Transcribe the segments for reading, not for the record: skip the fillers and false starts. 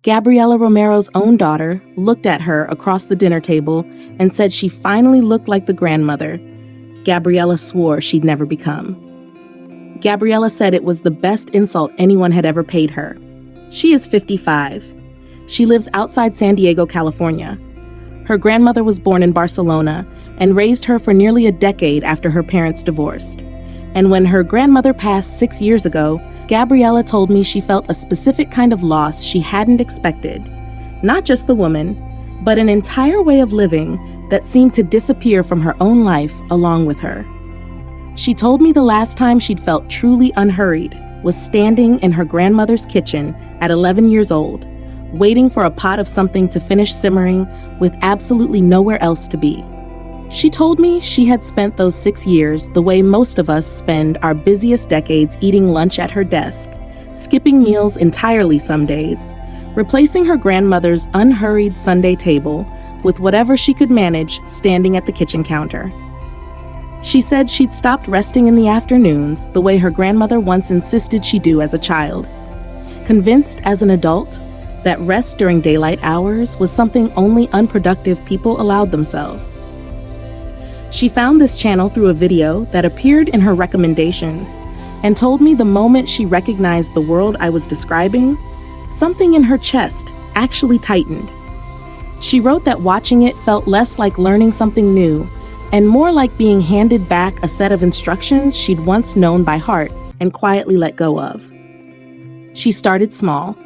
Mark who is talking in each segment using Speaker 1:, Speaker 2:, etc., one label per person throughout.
Speaker 1: Gabriella Romero's own daughter looked at her across the dinner table and said she finally looked like the grandmother Gabriella swore she'd never become. Gabriella said it was the best insult anyone had ever paid her. She is 55. She lives outside San Diego, California. Her grandmother was born in Barcelona and raised her for nearly a decade after her parents divorced. And when her grandmother passed 6 years ago, Gabriella told me she felt a specific kind of loss she hadn't expected. Not just the woman, but an entire way of living that seemed to disappear from her own life along with her. She told me the last time she'd felt truly unhurried was standing in her grandmother's kitchen at 11 years old, waiting for a pot of something to finish simmering with absolutely nowhere else to be. She told me she had spent those 6 years the way most of us spend our busiest decades, eating lunch at her desk, skipping meals entirely some days, replacing her grandmother's unhurried Sunday table with whatever she could manage standing at the kitchen counter. She said she'd stopped resting in the afternoons the way her grandmother once insisted she do as a child, convinced as an adult that rest during daylight hours was something only unproductive people allowed themselves. She found this channel through a video that appeared in her recommendations and told me the moment she recognized the world I was describing, something in her chest actually tightened. She wrote that watching it felt less like learning something new and more like being handed back a set of instructions she'd once known by heart and quietly let go of. She started small.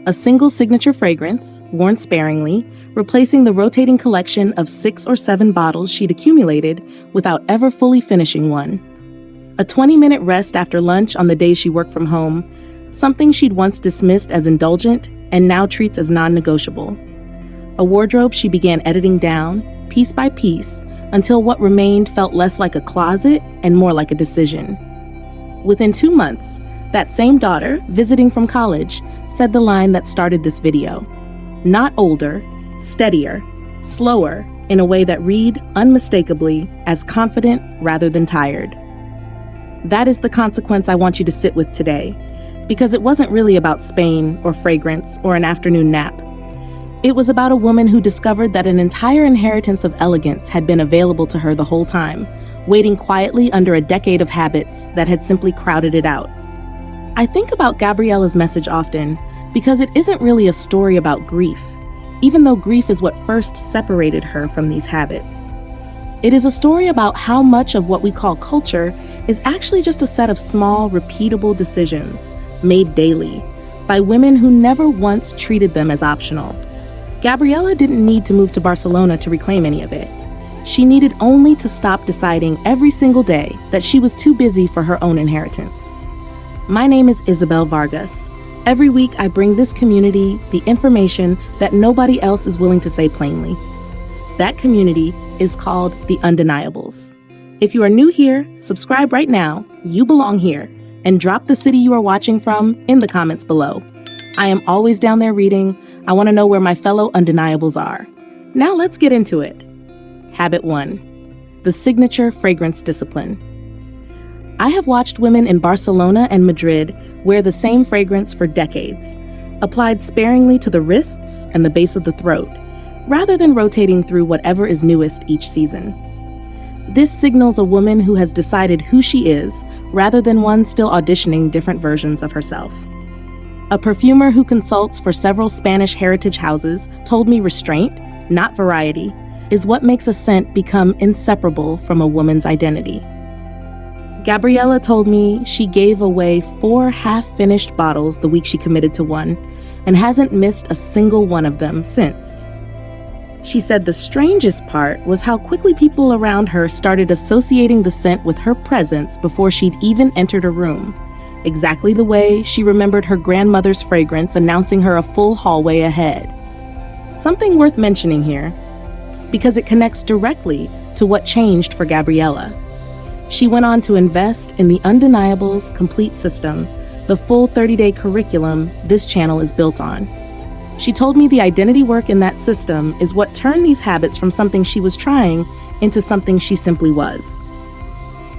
Speaker 1: A single signature fragrance, worn sparingly, replacing the rotating collection of 6 or 7 bottles she'd accumulated without ever fully finishing one. A 20-minute rest after lunch on the days she worked from home, something she'd once dismissed as indulgent and now treats as non-negotiable. A wardrobe she began editing down, piece by piece, until what remained felt less like a closet and more like a decision. Within 2 months, that same daughter, visiting from college, said the line that started this video. Not older, steadier, slower, in a way that read unmistakably as confident rather than tired. That is the consequence I want you to sit with today, because it wasn't really about Spain or fragrance or an afternoon nap. It was about a woman who discovered that an entire inheritance of elegance had been available to her the whole time, waiting quietly under a decade of habits that had simply crowded it out. I think about Gabriella's message often because it isn't really a story about grief, even though grief is what first separated her from these habits. It is a story about how much of what we call culture is actually just a set of small, repeatable decisions made daily by women who never once treated them as optional. Gabriella didn't need to move to Barcelona to reclaim any of it. She needed only to stop deciding every single day that she was too busy for her own inheritance. My name is 𝐊𝐈𝐅𝐓. Every week I bring this community the information that nobody else is willing to say plainly. That community is called the Undeniables. If you are new here, subscribe right now, you belong here, and drop the city you are watching from in the comments below. I am always down there reading. I want to know where my fellow Undeniables are. Now let's get into it. Habit 1. The signature fragrance discipline. I have watched women in Barcelona and Madrid wear the same fragrance for decades, applied sparingly to the wrists and the base of the throat, rather than rotating through whatever is newest each season. This signals a woman who has decided who she is, rather than one still auditioning different versions of herself. A perfumer who consults for several Spanish heritage houses told me restraint, not variety, is what makes a scent become inseparable from a woman's identity. Gabriella told me she gave away 4 half-finished bottles the week she committed to one, and hasn't missed a single one of them since. She said the strangest part was how quickly people around her started associating the scent with her presence before she'd even entered a room, exactly the way she remembered her grandmother's fragrance announcing her a full hallway ahead. Something worth mentioning here, because it connects directly to what changed for Gabriella. She went on to invest in the Undeniables complete system, the full 30-day curriculum this channel is built on. She told me the identity work in that system is what turned these habits from something she was trying into something she simply was.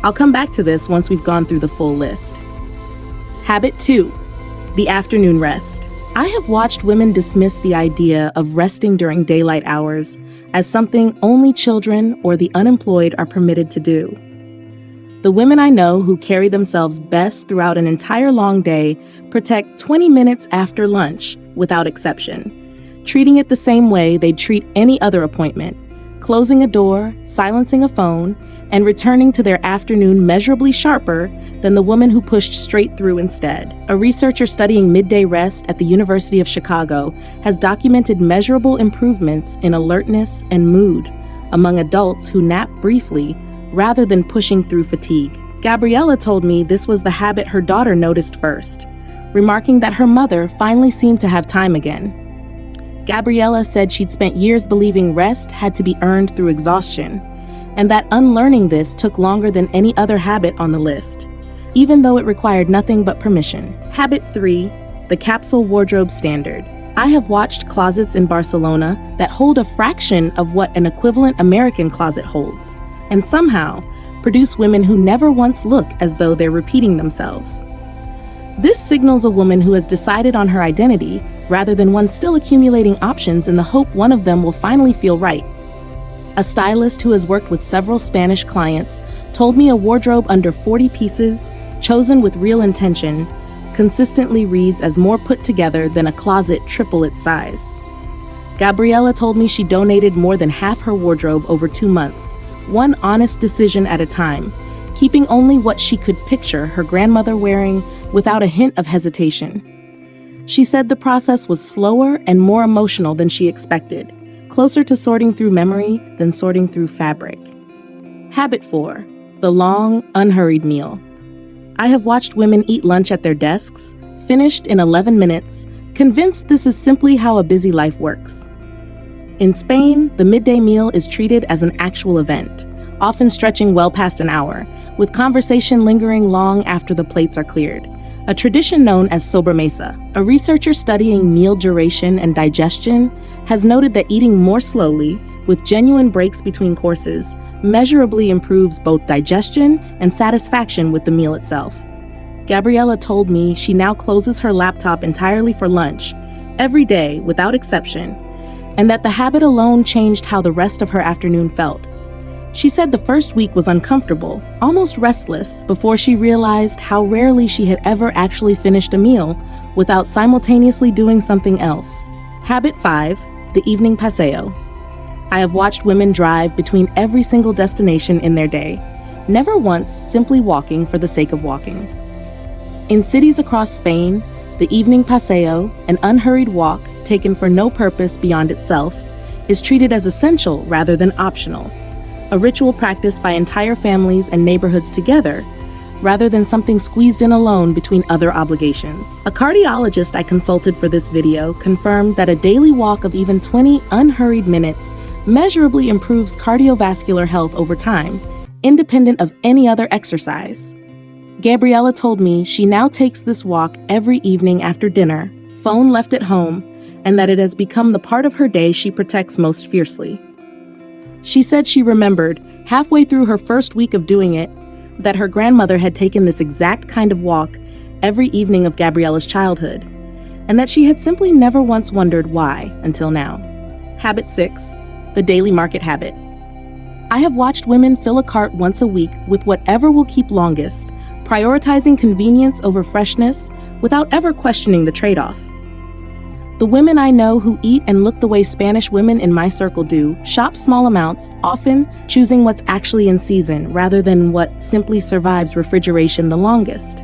Speaker 1: I'll come back to this once we've gone through the full list. Habit 2, the afternoon rest. I have watched women dismiss the idea of resting during daylight hours as something only children or the unemployed are permitted to do. The women I know who carry themselves best throughout an entire long day protect 20 minutes after lunch without exception, treating it the same way they'd treat any other appointment, closing a door, silencing a phone, and returning to their afternoon measurably sharper than the woman who pushed straight through instead. A researcher studying midday rest at the University of Chicago has documented measurable improvements in alertness and mood among adults who nap briefly rather than pushing through fatigue. Gabriella told me this was the habit her daughter noticed first, remarking that her mother finally seemed to have time again. Gabriella said she'd spent years believing rest had to be earned through exhaustion, and that unlearning this took longer than any other habit on the list, even though it required nothing but permission. Habit 3, the capsule wardrobe standard. I have watched closets in Barcelona that hold a fraction of what an equivalent American closet holds, and somehow produce women who never once look as though they're repeating themselves. This signals a woman who has decided on her identity rather than one still accumulating options in the hope one of them will finally feel right. A stylist who has worked with several Spanish clients told me a wardrobe under 40 pieces, chosen with real intention, consistently reads as more put together than a closet triple its size. Gabriella told me she donated more than half her wardrobe over 2 months, one honest decision at a time, keeping only what she could picture her grandmother wearing without a hint of hesitation. She said the process was slower and more emotional than she expected, closer to sorting through memory than sorting through fabric. Habit 4, the long, unhurried meal. I have watched women eat lunch at their desks, finished in 11 minutes, convinced this is simply how a busy life works. In Spain, the midday meal is treated as an actual event, often stretching well past an hour, with conversation lingering long after the plates are cleared. A tradition known as Sobremesa. A researcher studying meal duration and digestion has noted that eating more slowly, with genuine breaks between courses, measurably improves both digestion and satisfaction with the meal itself. Gabriella told me she now closes her laptop entirely for lunch, every day without exception, and that the habit alone changed how the rest of her afternoon felt. She said the first week was uncomfortable, almost restless, before she realized how rarely she had ever actually finished a meal without simultaneously doing something else. Habit 5, the evening paseo. I have watched women drive between every single destination in their day, never once simply walking for the sake of walking. In cities across Spain, the evening paseo, an unhurried walk taken for no purpose beyond itself, is treated as essential rather than optional, a ritual practiced by entire families and neighborhoods together, rather than something squeezed in alone between other obligations. A cardiologist I consulted for this video confirmed that a daily walk of even 20 unhurried minutes measurably improves cardiovascular health over time, independent of any other exercise. Gabriella told me she now takes this walk every evening after dinner, phone left at home, and that it has become the part of her day she protects most fiercely. She said she remembered, halfway through her first week of doing it, that her grandmother had taken this exact kind of walk every evening of Gabriella's childhood, and that she had simply never once wondered why until now. Habit 6, the daily market habit. I have watched women fill a cart once a week with whatever will keep longest, prioritizing convenience over freshness without ever questioning the trade-off. The women I know who eat and look the way Spanish women in my circle do shop small amounts, often choosing what's actually in season rather than what simply survives refrigeration the longest.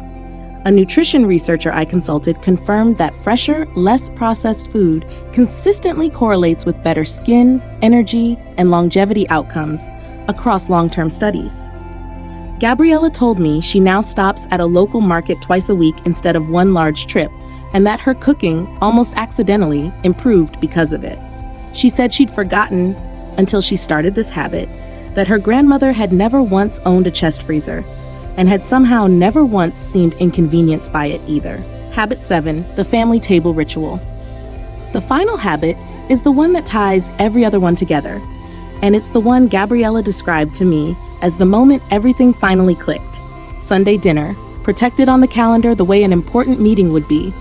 Speaker 1: A nutrition researcher I consulted confirmed that fresher, less processed food consistently correlates with better skin, energy, and longevity outcomes across long-term studies. Gabriella told me she now stops at a local market twice a week instead of one large trip, and that her cooking, almost accidentally, improved because of it. She said she'd forgotten, until she started this habit, that her grandmother had never once owned a chest freezer, and had somehow never once seemed inconvenienced by it either. Habit 7, the family table ritual. The final habit is the one that ties every other one together, and it's the one Gabriella described to me as the moment everything finally clicked. Sunday dinner, protected on the calendar the way an important meeting would be,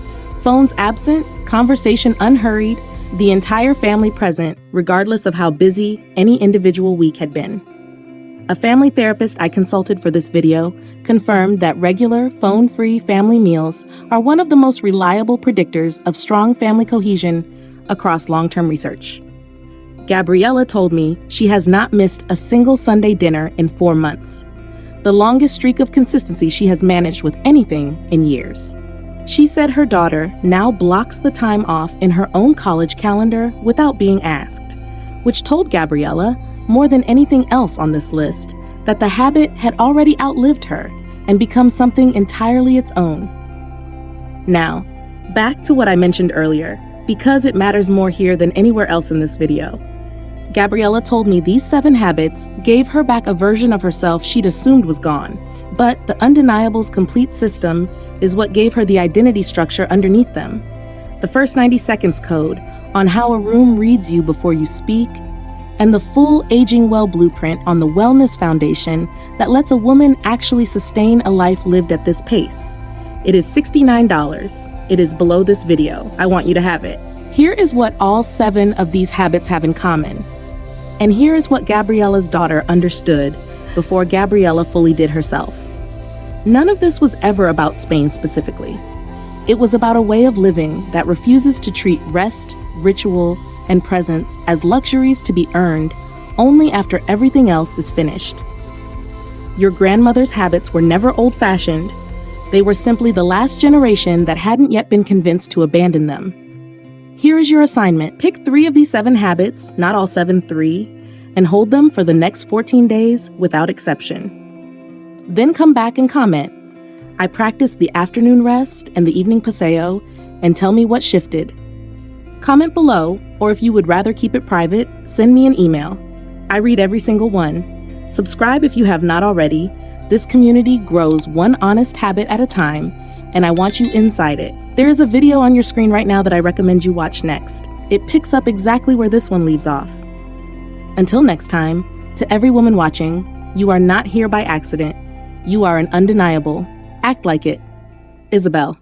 Speaker 1: Phones absent, conversation unhurried, the entire family present, regardless of how busy any individual week had been. A family therapist I consulted for this video confirmed that regular, phone-free family meals are one of the most reliable predictors of strong family cohesion across long-term research. Gabriella told me she has not missed a single Sunday dinner in 4 months, the longest streak of consistency she has managed with anything in years. She said her daughter now blocks the time off in her own college calendar without being asked, which told Gabriella, more than anything else on this list, that the habit had already outlived her and become something entirely its own. Now, back to what I mentioned earlier, because it matters more here than anywhere else in this video. Gabriella told me these 7 habits gave her back a version of herself she'd assumed was gone, but the Undeniable's complete system is what gave her the identity structure underneath them. The first 90 seconds code on how a room reads you before you speak, and the full Aging Well blueprint on the wellness foundation that lets a woman actually sustain a life lived at this pace. It is $69. It is below this video. I want you to have it. Here is what all 7 of these habits have in common. And here is what Gabriella's daughter understood before Gabriella fully did herself. None of this was ever about Spain specifically. It was about a way of living that refuses to treat rest, ritual, and presence as luxuries to be earned only after everything else is finished. Your grandmother's habits were never old-fashioned. They were simply the last generation that hadn't yet been convinced to abandon them. Here is your assignment. Pick 3 of these 7 habits, not all 7, 3, and hold them for the next 14 days without exception. Then come back and comment. I practiced the afternoon rest and the evening paseo, and tell me what shifted. Comment below, or if you would rather keep it private, send me an email. I read every single one. Subscribe if you have not already. This community grows one honest habit at a time, and I want you inside it. There is a video on your screen right now that I recommend you watch next. It picks up exactly where this one leaves off. Until next time, to every woman watching, you are not here by accident. You are an undeniable. Act like it. Isabel.